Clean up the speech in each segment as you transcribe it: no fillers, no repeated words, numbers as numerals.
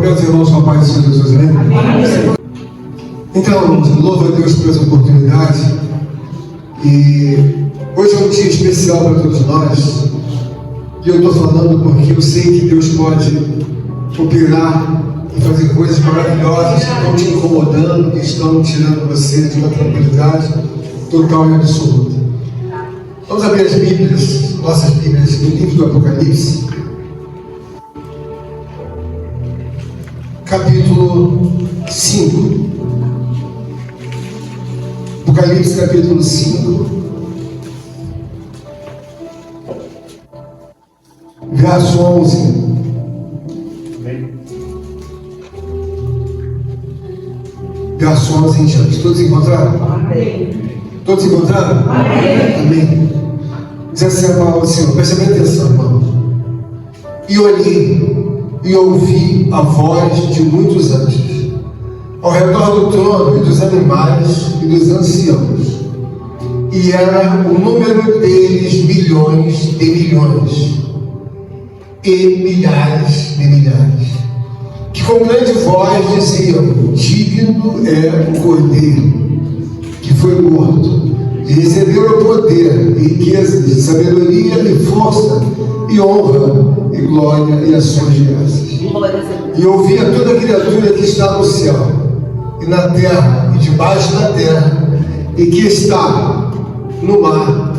Meus irmãos, com a paz do Senhor Jesus, amém? Então, louvo a Deus por essa oportunidade. E hoje é um dia especial para todos nós. E eu estou falando porque eu sei que Deus pode operar e fazer coisas maravilhosas que estão te incomodando, que estão tirando você de uma tranquilidade total e absoluta. Vamos abrir as Bíblias, nossas Bíblias, no livro do Apocalipse, capítulo 5. Apocalipse, capítulo 5, verso 11. Verso 11 em diante. Todos encontraram? Amém. Todos encontraram? Amém. Amém. Diz assim a palavra do Senhor. Presta bem atenção, irmãos. E olhei e ouvi a voz de muitos anjos ao redor do trono e dos animais e dos anciãos. E era o número deles milhões de milhões e milhares de milhares, que com grande voz diziam: digno é o Cordeiro que foi morto e recebeu o poder e riquezas, sabedoria e força e honra e glória e ações de graças. E ouvi a toda criatura que está no céu e na terra e debaixo da terra e que está no mar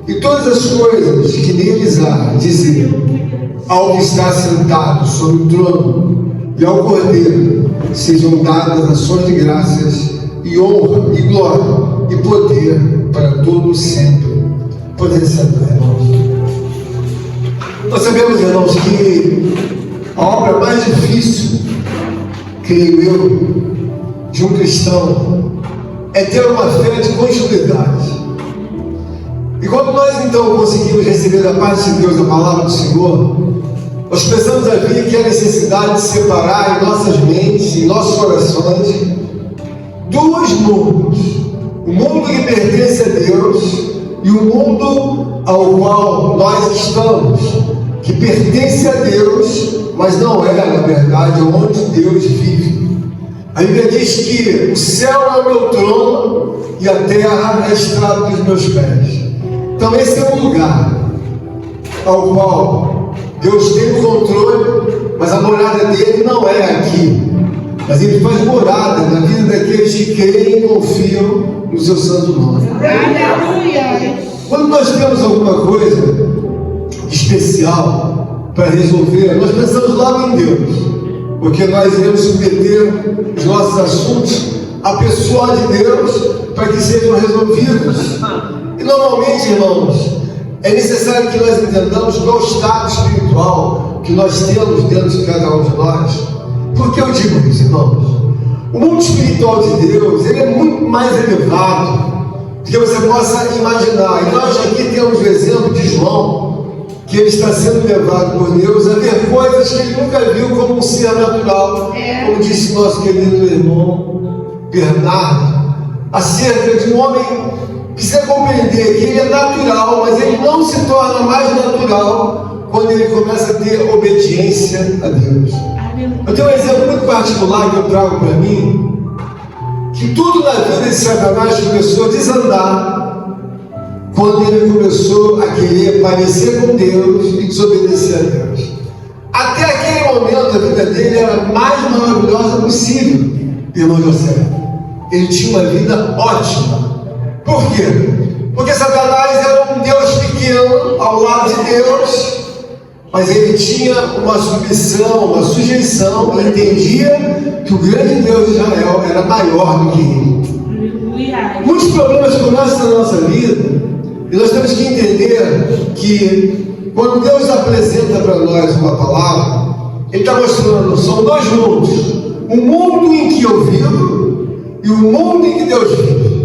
e todas as coisas que neles há, dizer ao que está sentado sobre o trono e ao Cordeiro sejam dadas ações de graças e honra e glória e poder para todos sempre. Podem sentar, irmãos. Nós sabemos, irmãos, que a obra mais difícil, creio eu, de um cristão é ter uma fé de continuidade. E quando nós então conseguimos receber da parte de Deus a palavra do Senhor, nós começamos a ver que há necessidade de separar em nossas mentes, em nossos corações, dois mundos: o mundo que pertence a Deus e o mundo ao qual nós estamos, que pertence a Deus, mas não é, na verdade, onde Deus vive. A Bíblia diz que o céu é o meu trono e a terra é a estrada dos meus pés. Então esse é um lugar ao qual Deus tem o controle, mas a morada dele não é aqui, mas ele faz morada na vida daqueles que creem e confiam no seu santo nome. Quando nós temos alguma coisa especial para resolver, nós pensamos logo em Deus, porque nós iremos submeter os nossos assuntos à pessoa de Deus para que sejam resolvidos. E normalmente, irmãos, é necessário que nós entendamos qual o estado espiritual que nós temos dentro de cada um de nós. Por que eu digo isso, irmãos? O mundo espiritual de Deus, ele é muito mais elevado do que você possa imaginar. E nós aqui temos o exemplo de João, que ele está sendo levado por Deus a ver coisas que ele nunca viu como um ser natural, como disse nosso querido irmão Bernardo, acerca de um homem que precisa compreender que ele é natural, mas ele não se torna mais natural quando ele começa a ter obediência a Deus. Eu tenho um exemplo muito particular que eu trago para mim, que tudo na vida de Satanás começou a desandar quando ele começou a querer parecer com Deus e desobedecer a Deus. Até aquele momento a vida dele era a mais maravilhosa possível, irmão José. Ele tinha uma vida ótima. Por quê? Porque Satanás era um Deus pequeno ao lado de Deus, mas ele tinha uma submissão, uma sujeição, e entendia que o grande Deus de Israel era maior do que ele. Muitos problemas começam na nossa vida, e nós temos que entender que quando Deus apresenta para nós uma palavra, Ele está mostrando, são dois mundos: o mundo em que eu vivo e o mundo em que Deus vive.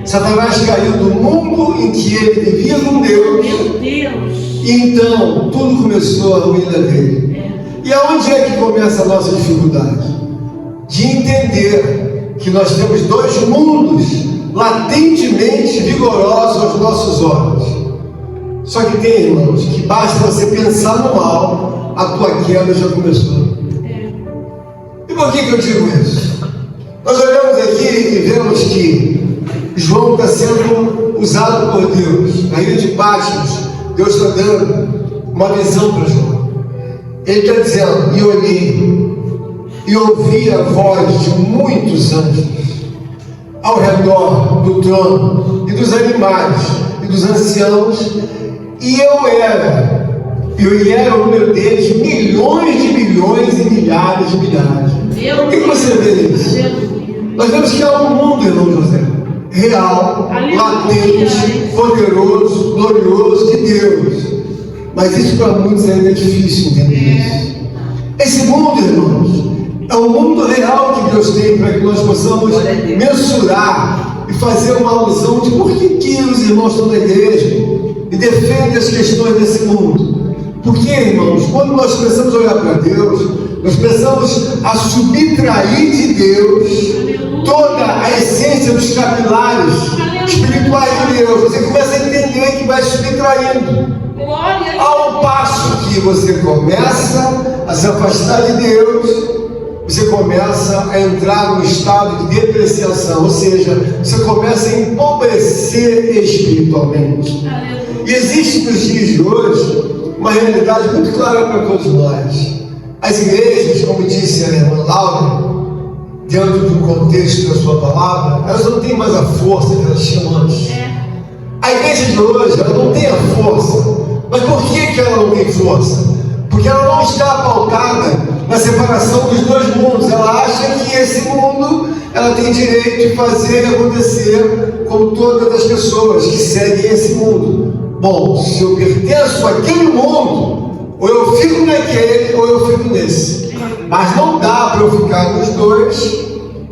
Satanás caiu do mundo em que ele vivia com Deus. Meu Deus! E então tudo começou a ruína dele. E aonde é que começa a nossa dificuldade? De entender que nós temos dois mundos latentemente vigorosos aos nossos olhos. Só que tem, irmãos, que basta você pensar no mal, a tua queda já começou. E por que eu digo isso? Nós olhamos aqui e vemos que João está sendo usado por Deus. Na ilha de Patmos, Deus está dando uma visão para João. Ele está dizendo: e olhei e ouvi a voz de muitos anjos ao redor do trono, e dos animais, e dos anciãos, e era o número deles, milhões de milhões e milhares de milhares. O que você vê nisso? Nós vemos que há um mundo, irmão José, real, latente, poderoso, glorioso de Deus. Mas isso para muitos ainda é difícil entender isso. Esse mundo, irmãos, é o mundo real que Deus tem para que nós possamos mensurar e fazer uma alusão de por que os irmãos estão na igreja e defendem as questões desse mundo. Porque, irmãos, quando nós começamos a olhar para Deus, nós começamos a subtrair de Deus toda a essência dos capilares espirituais de Deus. Você começa a entender que vai subtraindo. Ao passo que você começa a se afastar de Deus, você começa a entrar num estado de depreciação, ou seja, você começa a empobrecer espiritualmente. E existe nos dias de hoje uma realidade muito clara para todos nós. As igrejas, como disse a irmã Laura, dentro do contexto da sua palavra, elas não têm mais a força que elas tinham antes. A igreja de hoje, ela não tem a força. Mas por que ela não tem força? Porque ela não está pautada na separação dos dois mundos. Ela acha que esse mundo, ela tem direito de fazer acontecer com todas as pessoas que seguem esse mundo. Bom, se eu pertenço àquele mundo, ou eu fico naquele, ou eu fico nesse. Mas não dá para eu ficar nos dois.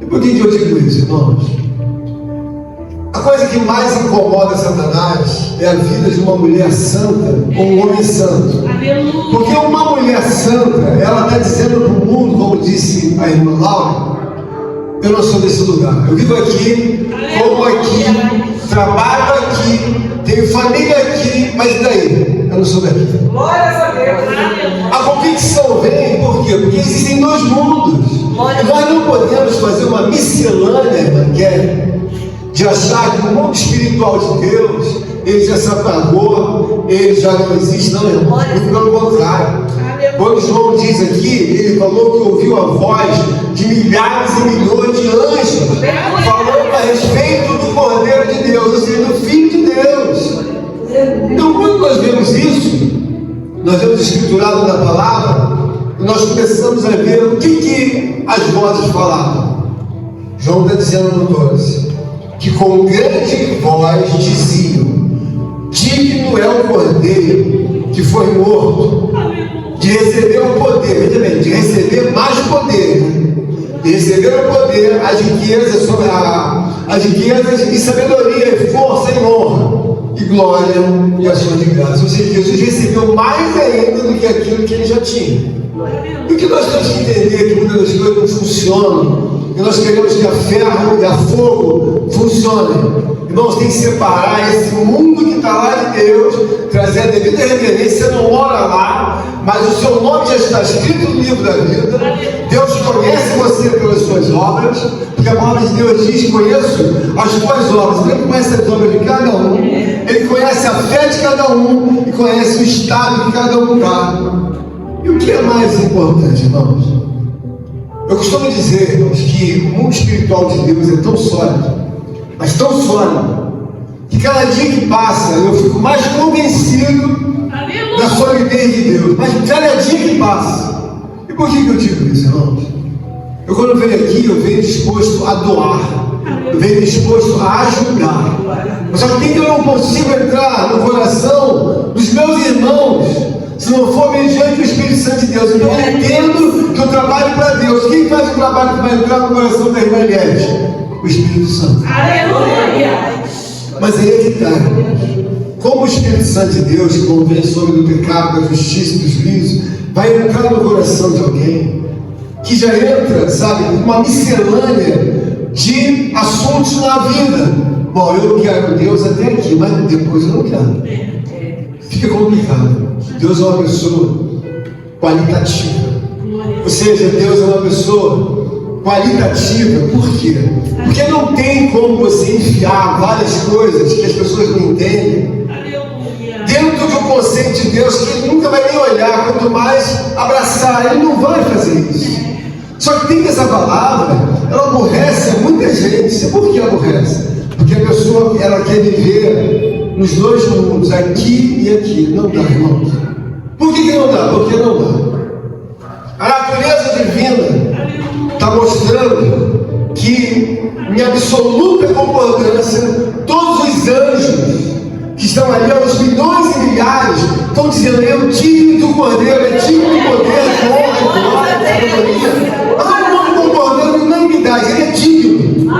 E por que eu digo isso, irmãos? A coisa que mais incomoda Satanás é a vida de uma mulher santa ou um homem santo. Porque uma mulher santa, ela está dizendo para o mundo, como disse a irmã Laura: eu não sou desse lugar. Eu vivo aqui, como aqui, trabalho aqui, tenho família aqui, mas daí? Eu não sou daqui. Glória a Deus. A convicção vem por quê? Porque existem dois mundos. E nós não podemos fazer uma miscelânea, irmã Kelly, de achar que o mundo espiritual de Deus, ele já se apagou, ele já não existe, não, irmão. Muito pelo contrário. Quando João diz aqui, ele falou que ouviu a voz de milhares e milhões de anjos falando a respeito do Cordeiro de Deus, ou seja, do Filho de Deus. Então, quando nós vemos isso, nós vemos escriturado na palavra, e nós começamos a ver o que as vozes falavam. João está dizendo no 12, que com grande voz diziam: digno é o Cordeiro que foi morto de receber o poder, veja bem, de receber mais poder, de receber o poder, as riquezas e sabedoria, e força e honra, e glória e ação de graça. Ou seja, Jesus recebeu mais ainda do que aquilo que ele já tinha. E o que nós temos que entender é que muitas das coisas não funcionam, e nós queremos que a ferro e a fogo funcionem. Irmãos, tem que separar esse mundo que está lá de Deus, trazer a devida reverência. Você não mora lá, mas o seu nome já está escrito no livro da vida. Deus conhece você pelas suas obras, porque a palavra de Deus diz: conheço as tuas obras. Ele conhece as obras de cada um, ele conhece a fé de cada um, e conhece o estado que cada um está. E o que é mais importante, irmãos? Eu costumo dizer, irmãos, que o mundo espiritual de Deus é tão sólido, mas tão sólido, que cada dia que passa eu fico mais convencido da solidez de Deus. Mas cada dia que passa. E por que eu digo isso, irmãos? Eu, quando venho aqui, eu venho disposto a doar, eu venho disposto a ajudar. Mas só que tem que eu não consigo entrar no coração dos meus irmãos se não for mediante o Espírito Santo de Deus. Então eu entendo que eu trabalho para Deus. Quem faz o trabalho que vai entrar no coração da irmã Guedes? O Espírito Santo. Aleluia! Mas aí é que está, como o Espírito Santo de Deus, que convence o homem do pecado, da justiça e do juízo, vai entrar no coração de alguém que já entra, sabe, uma miscelânea de assuntos na vida. Bom, eu quero Deus até aqui, mas depois eu não quero. fica complicado. Deus é uma pessoa qualitativa. Ou seja, Deus é uma pessoa qualitativa. Por quê? Porque não tem como você enfiar várias coisas que as pessoas não entendem dentro de um conceito de Deus que ele nunca vai nem olhar, quanto mais abraçar. Ele não vai fazer isso. Só que tem que essa palavra, ela aborrece muita gente. Por que aborrece? Porque a pessoa, ela quer viver nos dois mundos, aqui e aqui. Não dá, irmãos. Por que não dá? Porque não dá. A natureza divina está mostrando que, em absoluta concordância, todos os anjos que estão ali, aos milhões e milhares, estão dizendo: eu digno do Cordeiro, é digno do poder, de honra, de glória, de sabedoria. Mas todo mundo concordando em unanimidade, ele é digno.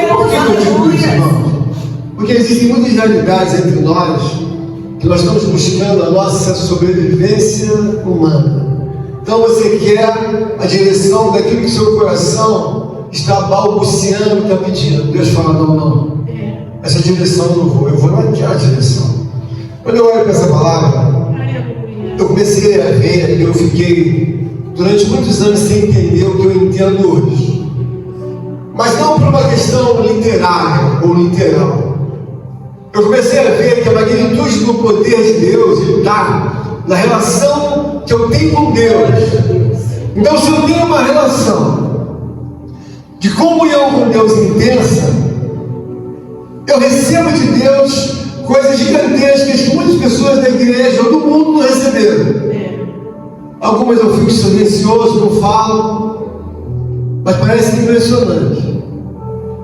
Por que eu digo isso, irmãos? Porque existem muitas realidades entre nós que nós estamos buscando a nossa sobrevivência humana. Então você quer a direção daquilo que seu coração está balbuciando, está pedindo. Deus fala: não, não. Essa direção eu não vou, eu vou naquela direção. Quando eu olho para essa palavra, eu comecei a ver que eu fiquei durante muitos anos sem entender o que eu entendo hoje. Mas não por uma questão literária ou literal. Eu comecei a ver que a magnitude do poder de Deus está na relação que eu tenho com Deus. Então, se eu tenho uma relação de comunhão com Deus intensa, eu recebo de Deus coisas gigantescas que muitas pessoas da igreja ou do mundo não receberam. Algumas eu fico silencioso, não falo, mas parece impressionante.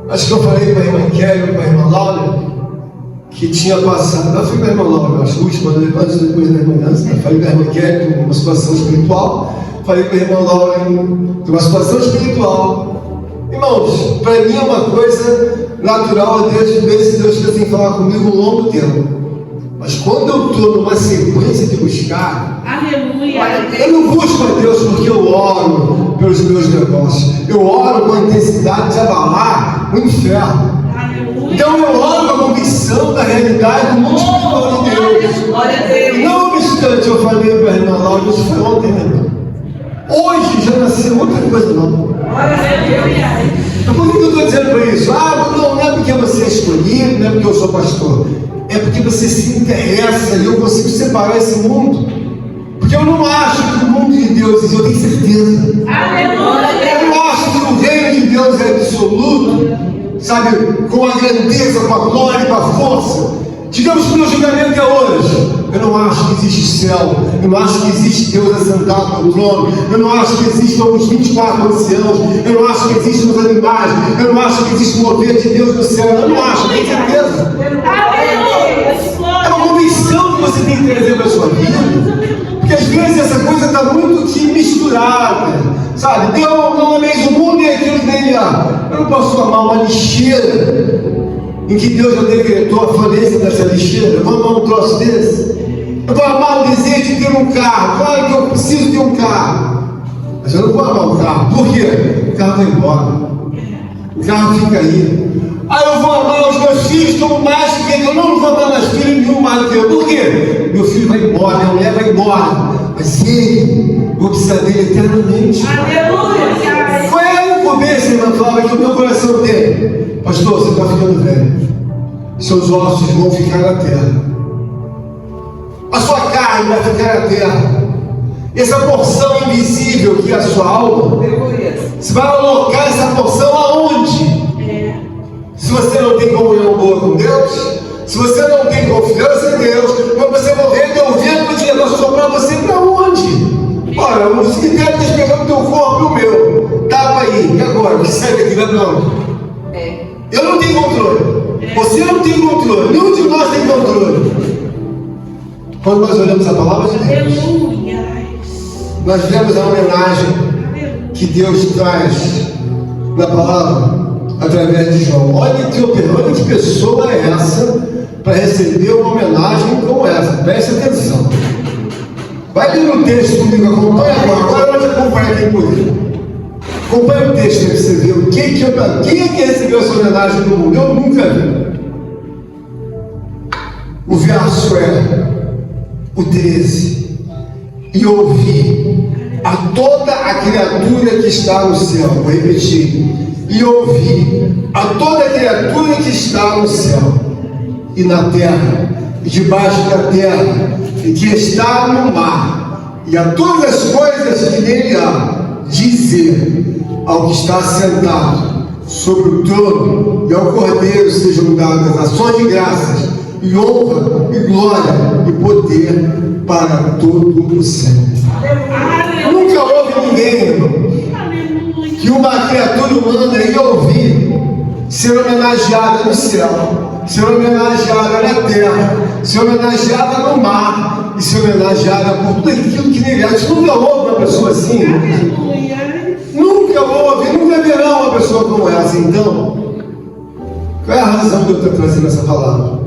Acho que eu falei para a irmã Kelly, para a irmã Laura, que tinha passado, eu fui para a irmã Laura, acho que última, antes depois da irmã Nancy, falei para a irmã Kelly uma situação espiritual, falei para a irmã Laura de uma situação espiritual. Irmãos, para mim é uma coisa natural, Deus fica sem falar comigo um longo tempo. Mas quando eu estou numa sequência de buscar, aleluia, eu não busco a Deus porque eu oro pelos meus negócios. Eu oro com a intensidade de abalar o inferno. Aleluia. Então eu oro com a convicção da realidade do mundo espiritual de Deus. Não obstante, eu falei para a irmã Laura, isso foi ontem, né, irmão? Hoje já nasceu outra coisa não. Então, por que eu estou dizendo para isso? Não é porque você é escolhido, não é porque eu sou pastor. É porque você se interessa e eu consigo separar esse mundo. Porque eu não acho que o mundo de Deus existe, eu tenho certeza. Aleluia. Eu não acho que o reino de Deus é absoluto, sabe, com a grandeza, com a glória, com a força. Digamos que o meu julgamento é hoje. Eu não acho que existe céu. Eu não acho que existe Deus assentado no trono. Eu não acho que existam os 24 anciãos. Eu não acho que existem os animais. Eu não acho que existe o mover de Deus no céu. Eu não acho, tenho certeza. É uma convicção que você tem que trazer para a sua vida. Porque às vezes essa coisa está muito que misturada. Sabe? Deus não ameis o mundo e aquilo que nele há. Eu não posso amar uma lixeira em que Deus já decretou a falência dessa lixeira. Eu vou amar um troço desse? Eu vou amar o desejo de ter um carro. Claro que eu preciso ter um carro, mas eu não vou amar o carro. Por quê? O carro vai embora. O carro fica aí. Eu vou amar os meus filhos como mais do que eu. Não vou amar meus filhos nenhum mais do que eu. Por quê? Meu filho vai embora, minha mulher vai embora, mas ele, vou precisar dele eternamente. Aleluia! Foi aí no começo, irmã Flávia, que o meu coração tem. Pastor, você está ficando velho. Seus ossos vão ficar na terra. A sua carne vai ficar na terra. Essa porção invisível que é a sua alma, você vai alocar essa porção aonde? Se você não tem comunhão boa com Deus, se você não tem confiança em Deus, quando você morrer, teu vento de Deus soprar você para onde? Ora, o cemitério está pegando o teu corpo e o meu. Estava aí, e agora? Que sai daqui, vai para onde? Eu não tenho controle. Você não tem controle. Nenhum de nós tem controle. Quando nós olhamos a palavra de Deus, nós vemos a homenagem que Deus traz na palavra através de João. Olha que pessoa é essa para receber uma homenagem como essa. Preste atenção. Vai ler o texto comigo, acompanha agora. Agora nós acompanhamos aqui comigo. Acompanhe o texto para você ver quem é que recebeu essa homenagem do mundo. Eu nunca vi. O verso é: o 13. E ouvi a toda a criatura que está no céu. Vou repetir. E ouvi a toda a criatura que está no céu e na terra, e debaixo da terra, e que está no mar, e a todas as coisas que nele há, dizer ao que está sentado sobre o trono e ao Cordeiro sejam dadas ações de graças, e honra, e glória, e poder para todo o céu. Nunca houve ninguém, irmão, que uma criatura humana ia ouvir ser homenageada no céu, ser homenageada na terra, ser homenageada no mar e ser homenageada por tudo aquilo que nele há. Nunca houve uma pessoa assim. Nunca houve, nunca haverá uma pessoa como essa. Então, qual é a razão de eu estar trazendo essa palavra?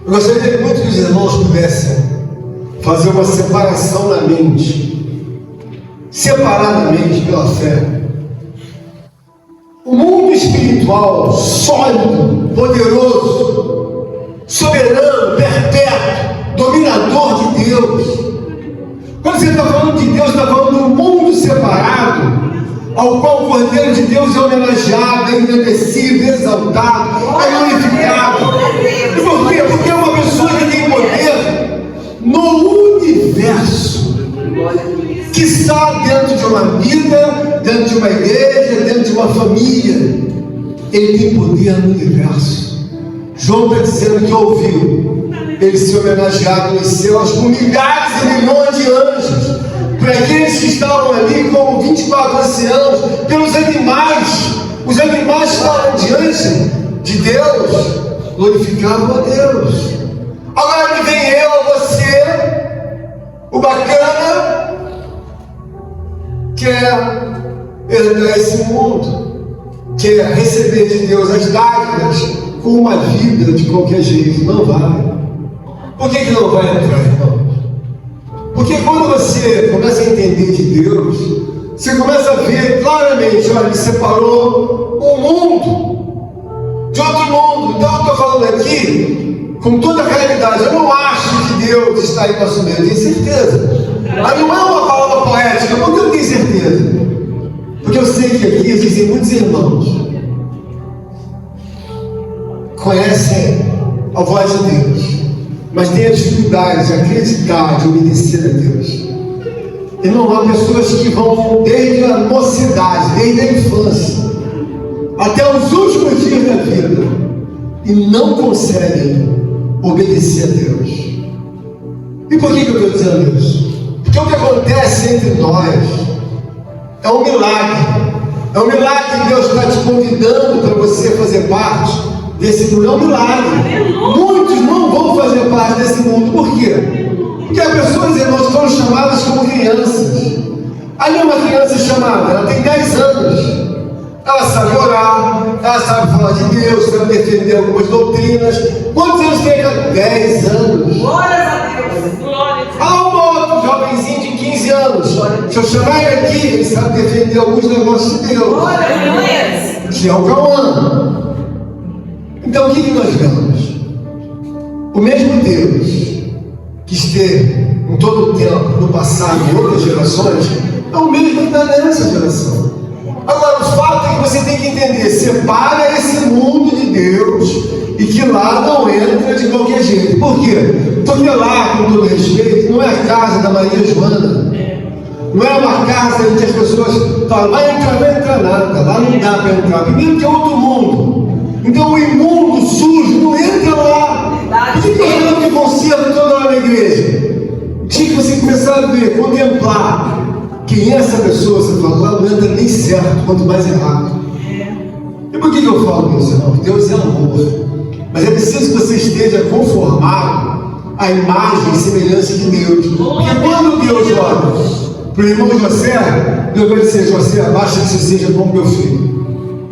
Eu gostaria muito que os irmãos pudessem fazer uma separação na mente, separadamente pela fé. O mundo espiritual, sólido, poderoso, soberano, perpétuo, dominador de Deus. Quando você está falando de Deus, está falando de um mundo separado, ao qual o Cordeiro de Deus é homenageado, é engrandecido, é exaltado, é glorificado. E por quê? Porque é uma pessoa que tem poder no universo, que está dentro de uma vida, dentro de uma igreja, dentro de uma família. Ele tem poder no universo. João está dizendo que ouviu ele ser homenageado nos céus por milhares e milhões de anjos, por aqueles que estavam ali como 24 anciãos, pelos animais. Os animais estavam diante de Deus, glorificavam a Deus. Agora que vem eu, você, o bacana, quer herdar esse mundo, quer receber de Deus as dádivas com uma vida de qualquer jeito. Não vai. Por que não vai entrar, irmão? Porque quando você começa a entender de Deus, você começa a ver claramente, olha, ele separou um mundo de outro mundo. Então eu estou falando aqui com toda a realidade. Eu não acho que Deus está aí para assumir, eu tenho certeza. Mas não é uma palavra poética, porque eu tenho certeza. Porque eu sei que aqui existem muitos irmãos que conhecem a voz de Deus, mas têm a dificuldade de acreditar, de obedecer a Deus. E não há pessoas que vão desde a mocidade, desde a infância, até os últimos dias da vida, e não conseguem obedecer a Deus. E por que eu estou dizendo isso? Porque o que acontece entre nós é um milagre. É um milagre que Deus está te convidando para você fazer parte desse mundo. É um milagre. Muitos não vão fazer parte desse mundo. Por quê? Porque as pessoas, irmãos, foram chamadas como crianças. Ali uma criança chamada, ela tem 10 anos. Ela sabe orar, ela sabe falar de Deus, sabe defender algumas doutrinas. Quantos anos tem ela? 10 anos. Glória a Deus. Há um outro jovenzinho de 15 anos. Se eu chamar ele aqui, ele sabe defender alguns negócios de Deus. Que é o Cauã. Então o que nós vemos? O mesmo Deus que esteve em todo o tempo, no passado, em outras gerações, é o mesmo que está nessa geração. Agora, o fato é que você tem que entender, separa esse mundo de Deus e que lá não entra de qualquer jeito. Por quê? Porque lá, com todo respeito, não é a casa da Maria Joana. Não é uma casa em que as pessoas falam, vai entrar nada, lá não dá para entrar. Primeiro que é outro mundo. Então o imundo, sujo, não entra lá. Por que eu falando de conserto toda hora na igreja? Tinha que você começar a ver, contemplar quem é essa pessoa. Você fala, lá não entra nem certo, quanto mais errado. E por que eu falo isso, irmão? Deus é amor. Mas é preciso que você esteja conformado à imagem e semelhança de Deus. Porque quando Deus olha para o irmão José, Deus vai dizer, José, basta que você seja como meu filho.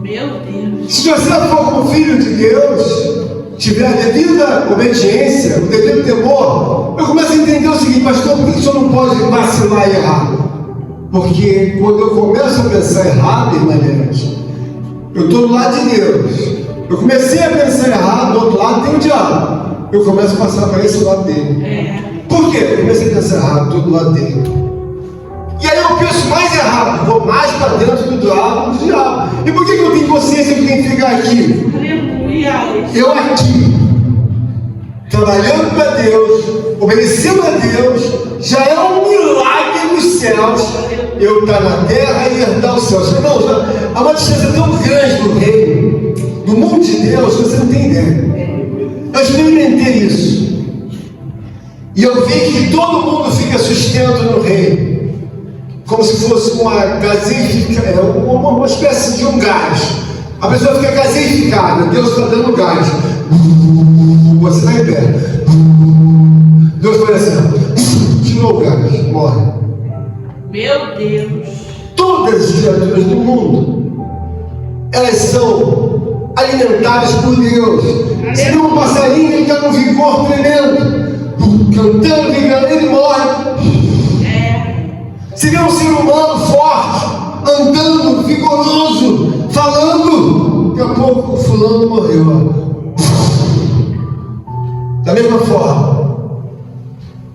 Meu Deus. Se José for como filho de Deus, tiver a devida obediência, o devido temor, eu começo a entender o seguinte, pastor, por que o senhor não pode vacilar e errar? Porque quando eu começo a pensar errado, irmãos, eu estou do lado de Deus. Eu comecei a pensar errado, do outro lado tem o diabo. Eu começo a passar para esse lado dele. Por quê? Eu comecei a pensar errado, tudo lá dentro. E aí eu penso mais errado, vou mais para dentro do diabo. E por que eu tenho consciência que eu tenho que ficar aqui? Eu aqui, trabalhando para Deus, obedecendo a Deus, já é um milagre dos céus. Eu estar na terra e herdar os céus. Irmãos, há uma distância tão grande do reino, do mundo de Deus, que você não tem ideia. Eu experimentei isso. E eu vi que todo mundo fica sustento no reino, como se fosse uma gaseificação, uma espécie de um gás. A pessoa fica gaseificada, Deus está dando gás. Você está em pé. Deus faz assim, tirou o gás, morre. Meu Deus. Todas as criaturas do mundo, elas são alimentadas por Deus. Se não um passarinho, ele está num vigor tremendo, cantando, vingando, ele morre. Se vê um ser humano forte, andando, vigoroso, falando, daqui a pouco o fulano morreu. Da mesma forma,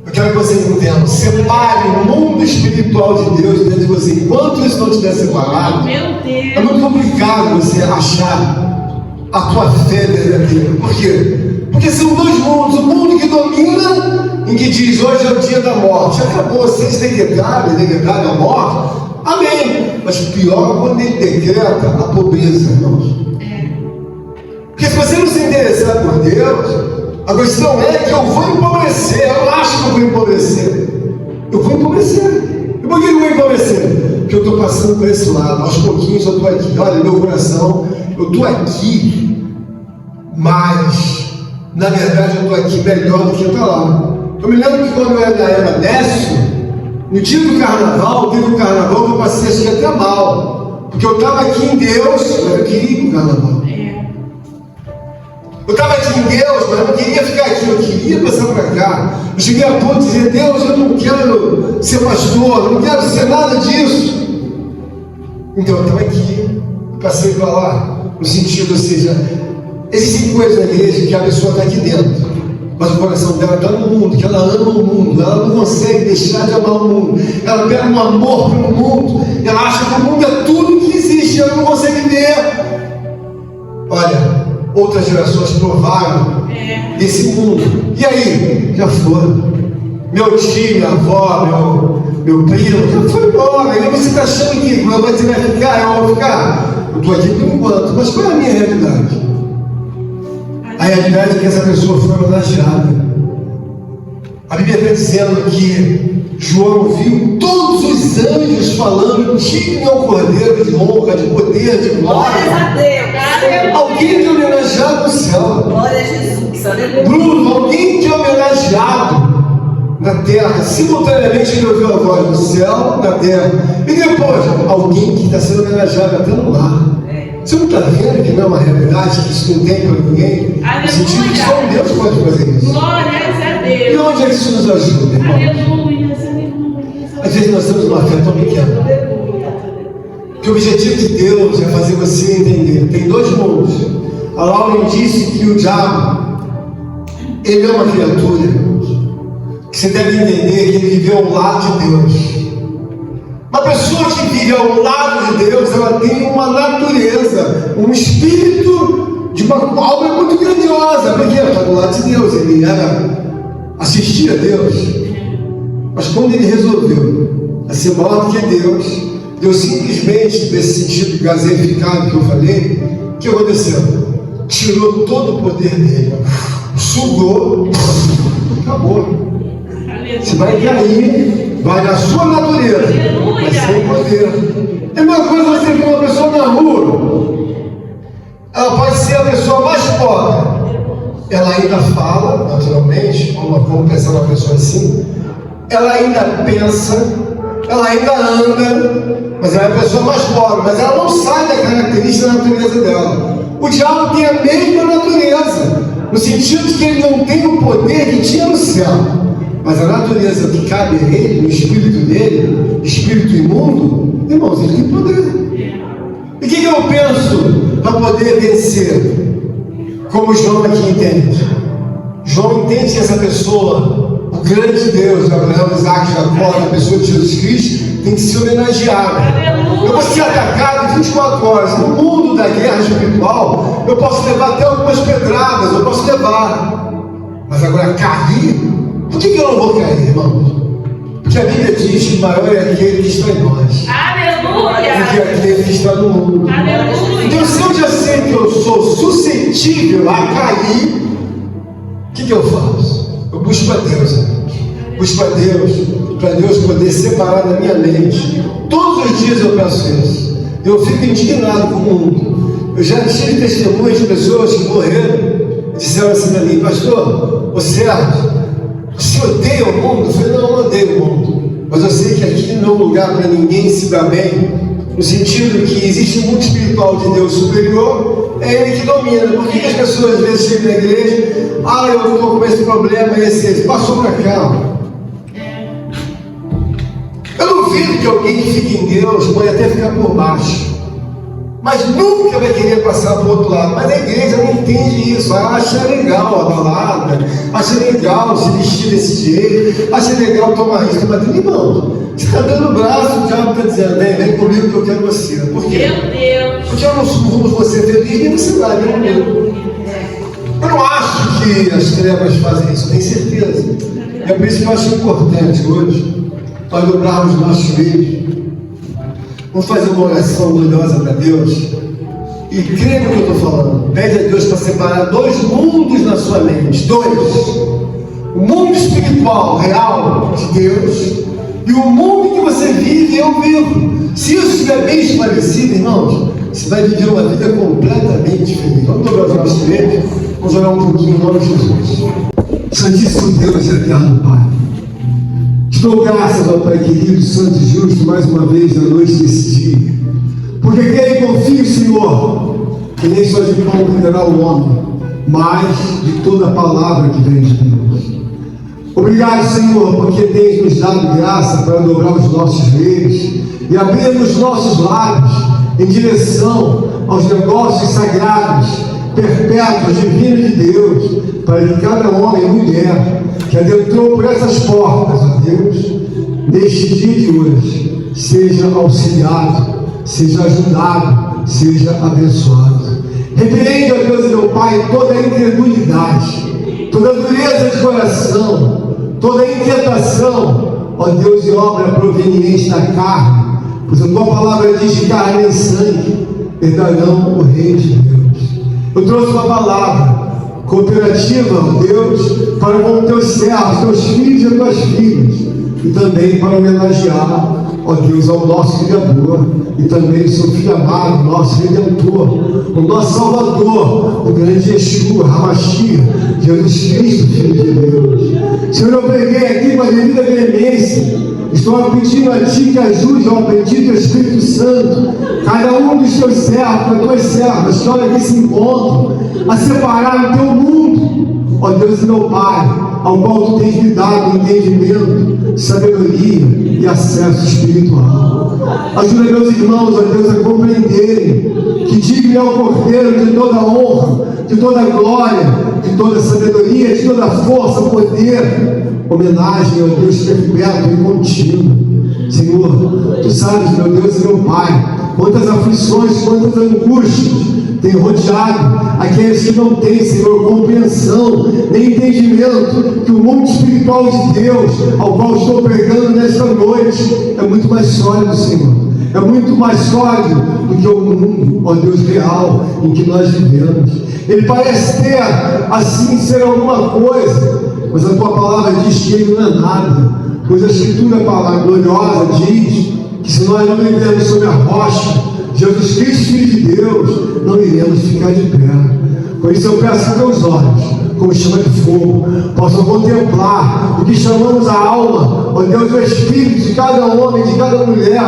eu quero que vocês entendam, separe o mundo espiritual de Deus dentro de você. Enquanto isso não estiver separado, é muito complicado você achar a tua fé verdadeira. Por quê? Porque são dois mundos. O mundo que domina, em que diz hoje é o dia da morte. Acabou, vocês decretaram a morte. Amém. Mas pior quando ele decreta a pobreza, irmãos. Porque se você não se interessar por Deus, a questão é que eu vou empobrecer. Eu acho que eu vou empobrecer. Eu vou empobrecer. E por que eu vou empobrecer? Porque eu estou passando por esse lado. Aos pouquinhos eu estou aqui. Olha, meu coração, eu estou aqui, mas na verdade eu estou aqui melhor do que está lá. Eu me lembro que quando eu era Décio, no dia do carnaval, teve um carnaval que eu passei acho que até mal. Porque eu estava aqui em Deus, mas eu queria ir para o carnaval. Eu estava aqui em Deus, mas eu não queria ficar aqui, eu queria passar para cá. Eu cheguei a ponto de dizer, Deus, eu não quero ser pastor, eu não quero ser nada disso. Então eu estava aqui, passei para lá, no sentido, ou seja, existem coisas na igreja que a pessoa está aqui dentro, mas o coração dela está no mundo, que ela ama o mundo, ela não consegue deixar de amar o mundo, ela pega um amor pelo mundo, ela acha que o mundo é tudo que existe, ela não consegue ver. Olha, outras gerações provaram desse mundo, e aí? Já foram. Meu tio, minha avó, meu primo, já foi embora. E você está achando que você vai ficar? Eu vou ficar? Eu estou aqui por enquanto, mas qual é a minha realidade? A realidade é que essa pessoa foi homenageada. A Bíblia está dizendo que João viu todos os anjos falando: digne ao Cordeiro de honra, de poder, de glória. Glória a Deus. Alguém te homenageado no céu. Glória a Jesus. Aleluia. Bruno, alguém te homenageado na terra. Simultaneamente ele ouviu a voz do céu, na terra. E depois, alguém que está sendo homenageado até no lar. Você não está vendo que não é uma realidade, que isso não tem para ninguém? Aleluia. No sentido que só Deus pode fazer isso. Glórias a E Deus. onde é que isso nos ajuda, irmão? Aleluia. Às vezes nós temos uma fé tão pequena. Que o objetivo de Deus é fazer você entender. Tem dois mundos. A Lauren disse que o diabo, ele é uma criatura, que você deve entender que ele viveu ao lado de Deus. Uma pessoa que vive ao lado de Deus, ela tem uma natureza, um espírito de uma alma muito grandiosa, porque ela está do lado de Deus, ele era assistir a Deus. Mas quando ele resolveu ser maior do que Deus simplesmente, nesse sentido gaseificado que eu falei, o que aconteceu? Tirou todo o poder dele, sugou, acabou. Você vai cair, vai na sua natureza, mas sem poder. É a mesma coisa você ver uma pessoa na rua, ela pode ser a pessoa mais pobre, ela ainda fala, naturalmente, como pensar uma pessoa assim, ela ainda pensa, ela ainda anda, mas ela é a pessoa mais pobre, mas ela não sai da característica da natureza dela. O diabo tem a mesma natureza, no sentido de que ele não tem o poder que tinha no céu. Mas a natureza que cabe a ele, no espírito dele, espírito imundo, irmãos, ele tem poder. E o que eu penso para poder vencer? Como João aqui entende. João entende que essa pessoa, o grande Deus de Abraão, Isaac, Jacó, na pessoa de Jesus Cristo, tem que ser homenageado. Eu vou ser atacado 24 horas. No mundo da guerra espiritual, eu posso levar até algumas pedradas, eu posso levar. Mas agora cair, por que eu não vou cair, irmãos? Porque a Bíblia diz que maior é aquele que está em nós. Aleluia! Do que aquele que está no mundo. Aleluia! Então, se eu já sei que eu sou suscetível a cair, o que eu faço? Eu busco a Deus, amigos. Busco a Deus, para Deus poder separar da minha mente. Todos os dias eu penso isso. Eu fico indignado com o mundo. Eu já tive testemunhos de pessoas que morreram e disseram assim para mim: pastor, você odeia o mundo? Eu falei: não, eu não odeio o mundo, mas eu sei que aqui não é um lugar para ninguém se dar bem, no sentido que existe um mundo espiritual de Deus superior, é Ele que domina. Por que as pessoas às vezes chegam na igreja: eu estou com esse problema, esse passou para cá. Eu duvido que alguém que fica em Deus pode até ficar por baixo, mas nunca vai querer passar para o outro lado. Mas a igreja não entende isso. Acha legal a balada, acha legal se vestir desse jeito, acha legal tomar isso. Mas, irmão, você está dando o braço, o diabo está dizendo: vem comigo que eu quero você. Por quê? Meu Deus! Porque eu não vou você feliz, nem você vai, vem comigo. Eu não acho que as trevas fazem isso, tenho certeza. É por isso que eu acho importante hoje nós dobrarmos os nossos joelhos. Vamos fazer uma oração gloriosa para Deus. E crê no que eu estou falando. Pede a Deus para separar dois mundos na sua mente. Dois. O mundo espiritual, real, de Deus, e o mundo que você vive e eu vivo. Se isso estiver bem esclarecido, irmãos, você vai viver uma vida completamente diferente. Vamos dobrar os nossos joelhos. Vamos orar um pouquinho em nome de Jesus. Santíssimo Deus e eterno Pai, te dou graças, ó Pai querido, santo e justo, mais uma vez na noite desse dia, porque creio e confio, Senhor, que nem só de pão viverá o homem, mas de toda a palavra que vem de Deus. Obrigado, Senhor, porque tens nos dado graça para dobrar os nossos joelhos e abrir os nossos lábios em direção aos negócios sagrados, perpétuos, divinos de Deus, para que cada homem e mulher que adentrou por essas portas, ó Deus, neste dia de hoje, seja auxiliado, seja ajudado, seja abençoado. Repreende, ó Deus e meu Pai, toda a incredulidade, toda a dureza de coração, toda a inquietação, ó Deus, e obra proveniente da carne, pois a tua palavra diz que carne e sangue herdarão o reino de Deus. Eu trouxe uma palavra cooperativa, ó Deus, para com teus servos, teus filhos e tuas filhas, e também para homenagear, ó Deus, ao nosso Criador, e também o seu Filho amado, nosso Redentor, o nosso Salvador, o grande Yeshua, Hamashia, Jesus Cristo, Filho de Deus. Senhor, eu preguei aqui com a devida veemência. Estou pedindo a Ti que ajude ao bendito Espírito Santo, cada um dos Teus servos, das Tuas servas, que olha aqui se encontram, a separar o Teu mundo, ó Deus e meu Pai, ao qual Tu tens me dado entendimento, sabedoria e acesso espiritual. Ajuda meus irmãos, ó Deus, a compreenderem que digno é o Cordeiro de toda honra, de toda glória, de toda sabedoria, de toda força, poder, homenagem ao Deus perpétuo e contínuo. Senhor, Tu sabes, meu Deus e meu Pai, quantas aflições, quantas angústias tem rodeado aqueles que não têm, Senhor, compreensão, nem entendimento que o mundo espiritual de Deus, ao qual estou pregando nesta noite, é muito mais sólido, Senhor. É muito mais sólido do que o mundo, ó Deus, real em que nós vivemos. Ele parece ter, assim, ser alguma coisa, mas a Tua palavra diz que ele não é nada, pois a Escritura gloriosa diz que se nós não vivermos sobre a rocha, Jesus Cristo, Filho de Deus, não iremos ficar de pé. Por isso eu peço que teus olhos, como chama de fogo, possam contemplar o que chamamos a alma, ó Deus, o espírito de cada homem, de cada mulher,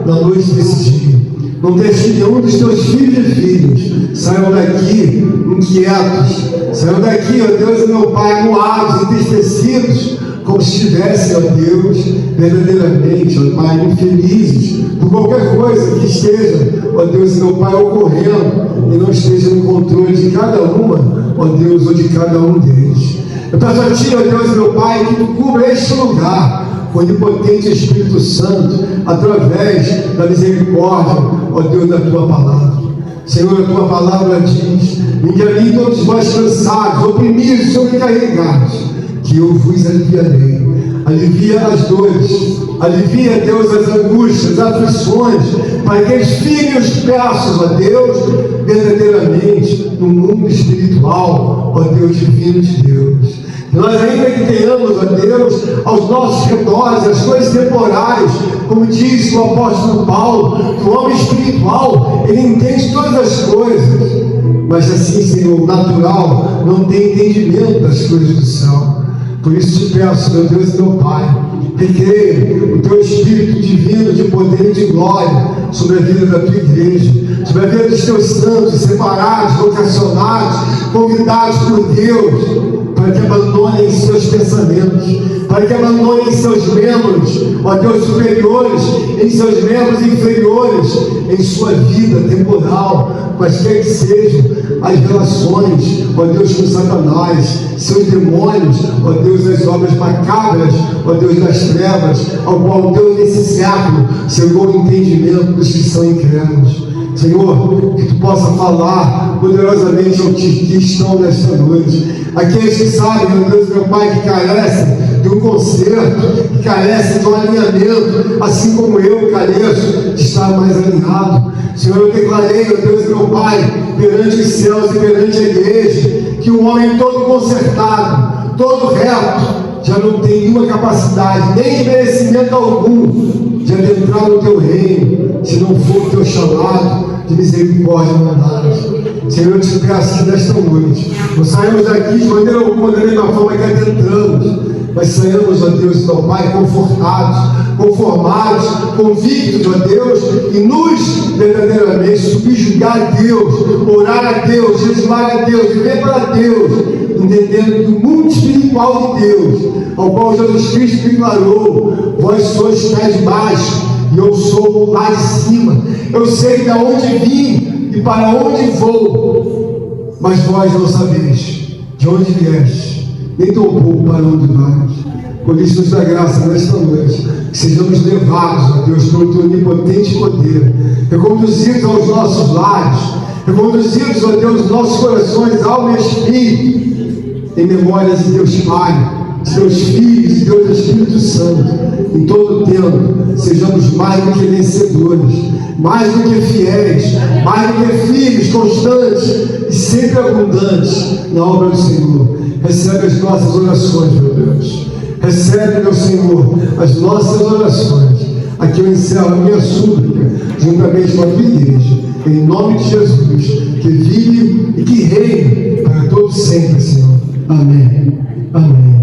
na noite desse dia. Não deixe que nenhum dos teus filhos e filhas saiam daqui inquietos, saiam daqui, ó Deus e meu Pai, moados, entristecidos, como se estivessem, ó Deus, verdadeiramente, ó Pai, infelizes por qualquer coisa que esteja, ó Deus e meu Pai, ocorrendo e não esteja no controle de cada uma, ó Deus, ou de cada um deles. Eu peço a Ti, ó Deus, meu Pai, que Tu cubra este lugar com o onipotente Espírito Santo, através da misericórdia, ó Deus, da Tua palavra. Senhor, a Tua palavra diz: vinde a mim todos vós cansados, oprimidos, sobrecarregados, que eu vos aliviarei. Alivia as dores, alivia, Deus, as angústias, as aflições, para que eles firmem os passos, ó Deus, verdadeiramente no mundo espiritual, ó Deus divino de Deus. Nós, ainda que tenhamos, ó Deus, aos nossos redores as coisas temporais, como diz o apóstolo Paulo, que o homem espiritual, ele entende todas as coisas, mas assim, Senhor, o natural não tem entendimento das coisas do céu. Por isso te peço, meu Deus e meu Pai, recreia o Teu Espírito divino de poder e de glória sobre a vida da Tua igreja, sobre a vida dos Teus santos, separados, vocacionados, convidados por Deus, para que abandonem seus pensamentos, para que abandonem seus membros, ó Deus, superiores, em seus membros inferiores, em sua vida temporal, quaisquer que sejam as relações, ó Deus, com Satanás, seus demônios, ó Deus, as obras macabras, ó Deus, das trevas, ao qual Deus nesse século cegou o entendimento dos que são incrédulos. Senhor, que Tu possa falar poderosamente aos que estão nesta noite, aqueles que sabem, meu Deus e meu Pai, que carecem de um conserto, que carecem de um alinhamento, assim como eu careço de estar mais alinhado. Senhor, eu declarei, meu Deus e meu Pai, perante os céus e perante a igreja, que o homem todo consertado, todo reto, já não tem nenhuma capacidade, nem de merecimento algum, de adentrar no Teu reino, se não for o Teu chamado de misericórdia e bondade. Senhor, eu te peço que nesta noite não saímos daqui de maneira alguma da mesma forma que adentramos, mas saímos, ó Deus, meu Pai, confortados, conformados, convictos, ó Deus, e nos verdadeiramente subjugar a Deus, orar a Deus, jejuar a Deus, viver para Deus, entendendo que o mundo espiritual de Deus, ao qual Jesus Cristo declarou: vós sois que estáis baixo, e eu sou lá de cima. Eu sei de onde vim e para onde vou, mas vós não sabeis de onde vieste, nem tampouco para onde vais. Por isso nos dá graça nesta noite, que sejamos levados, ó Deus, pelo Teu onipotente poder, reconduzidos aos nossos lares, reconduzidos, ó Deus, nossos corações, alma e espírito, em memórias de Deus Pai, de Deus Filho e de Deus Espírito Santo, em todo o tempo, sejamos mais do que vencedores, mais do que fiéis, mais do que firmes, constantes e sempre abundantes na obra do Senhor. Recebe as nossas orações, meu Deus. Recebe, meu Senhor, as nossas orações. Aqui eu encerro a minha súplica, juntamente com a Tua igreja, em nome de Jesus, que vive e que reine para todos sempre, Senhor. Amém. Amém.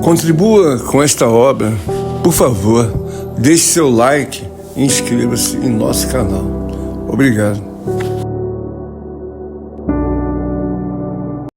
Contribua com esta obra, por favor, deixe seu like e inscreva-se em nosso canal. Obrigado.